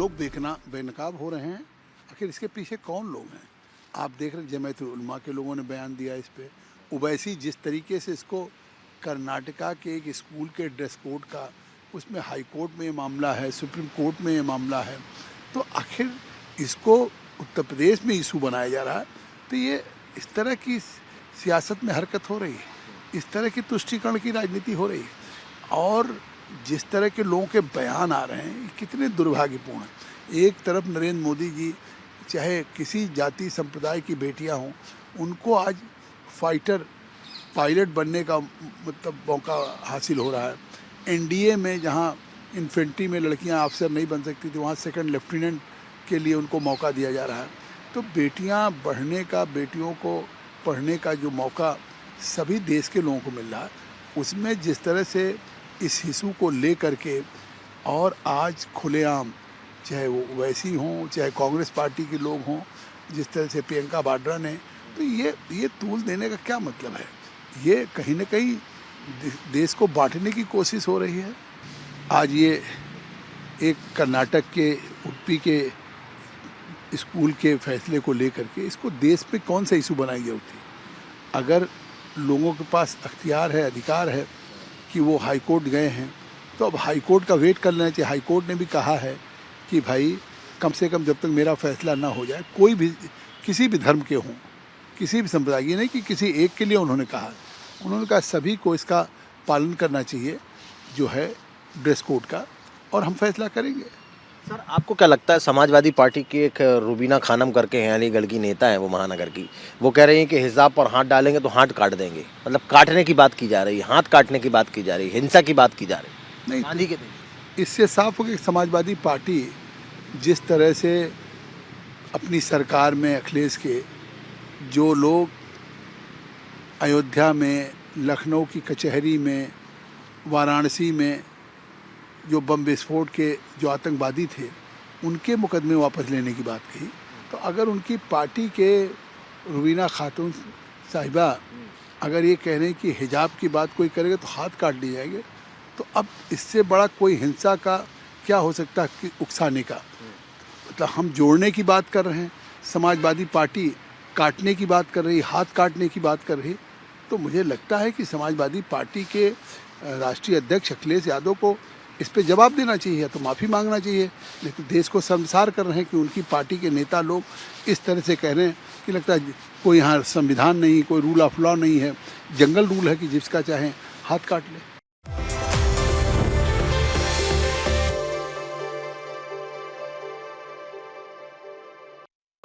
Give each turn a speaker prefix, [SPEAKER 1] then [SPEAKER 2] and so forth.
[SPEAKER 1] लोग बेनकाब हो रहे हैं। आखिर इसके पीछे कौन लोग हैं? आप देख रहे जमात उलमा के लोगों ने बयान दिया इस पे। ओवैसी जिस तरीके से इसको कर्नाटका के एक स्कूल के ड्रेस कोड का, उसमें हाई कोर्ट में ये मामला है, सुप्रीम कोर्ट में ये मामला है, तो आखिर इसको उत्तर प्रदेश में इशू बनाया जा रहा है। तो ये इस तरह की सियासत में हरकत हो रही है, इस तरह की तुष्टीकरण की राजनीति हो रही है, और जिस तरह के लोगों के बयान आ रहे हैं कितने दुर्भाग्यपूर्ण हैं। एक तरफ नरेंद्र मोदी जी चाहे किसी जाति संप्रदाय की बेटियां हों, उनको आज फाइटर पायलट बनने का मतलब मौका हासिल हो रहा है। एनडीए में जहां इन्फेंट्री में लड़कियां अफसर नहीं बन सकती थी, वहां सेकंड लेफ्टिनेंट के लिए उनको मौका दिया जा रहा है। तो बेटियां बढ़ने का, बेटियों को पढ़ने का जो मौका सभी देश के लोगों को मिल रहा है, उसमें जिस तरह से इस इशू को ले करके और आज खुलेआम, चाहे वो वैसी हों चाहे कांग्रेस पार्टी के लोग हों, जिस तरह से प्रियंका वाड्रा ने, तो ये तूल देने का क्या मतलब है? ये कहीं ना कहीं देश को बांटने की कोशिश हो रही है। आज ये एक कर्नाटक के उडुपी के स्कूल के फैसले को लेकर के इसको देश पे कौन सा इशू बनाई गई थी? अगर लोगों के पास अख्तियार है, अधिकार है कि वो हाई कोर्ट गए हैं, तो अब हाई कोर्ट का वेट कर लेना चाहिए। हाई कोर्ट ने भी कहा है कि भाई कम से कम जब तक मेरा फैसला ना हो जाए, कोई भी किसी भी धर्म के हों, किसी भी संप्रदाय, ये नहीं कि किसी एक के लिए उन्होंने कहा सभी को इसका पालन करना चाहिए जो है ड्रेस कोड का, और हम फैसला करेंगे।
[SPEAKER 2] सर, आपको क्या लगता है, समाजवादी पार्टी की एक रुबीना खानम करके हैं, अलीगढ़ की नेता है वो महानगर की, वो कह रही हैं कि हिजाब पर हाथ डालेंगे तो हाथ काट देंगे, मतलब काटने की बात की जा रही है, हाथ काटने की बात की जा रही है, हिंसा की बात की जा रही है।
[SPEAKER 1] नहीं,
[SPEAKER 2] गांधी के
[SPEAKER 1] इससे साफ हो कि समाजवादी पार्टी जिस तरह से अपनी सरकार में अखिलेश के जो लोग अयोध्या में, लखनऊ की कचहरी में, वाराणसी में जो बम विस्फोट के जो आतंकवादी थे, उनके मुकदमे वापस लेने की बात कही, तो अगर उनकी पार्टी के रुबीना खातून साहिबा अगर ये कह रहे हैं कि हिजाब की बात कोई करेगा तो हाथ काट लिए जाएंगे, तो अब इससे बड़ा कोई हिंसा का क्या हो सकता है कि उकसाने का? मतलब हम जोड़ने की बात कर रहे हैं, समाजवादी पार्टी काटने की बात कर रही, हाथ काटने की बात कर रही। तो मुझे लगता है कि समाजवादी पार्टी के राष्ट्रीय अध्यक्ष अखिलेश यादव को इस पे जवाब देना चाहिए, तो माफ़ी मांगना चाहिए। लेकिन देश को शर्मसार कर रहे हैं कि उनकी पार्टी के नेता लोग इस तरह से कह रहे हैं कि लगता है कोई यहाँ संविधान नहीं, कोई रूल ऑफ लॉ नहीं है, जंगल रूल है कि जिसका चाहे हाथ काट ले।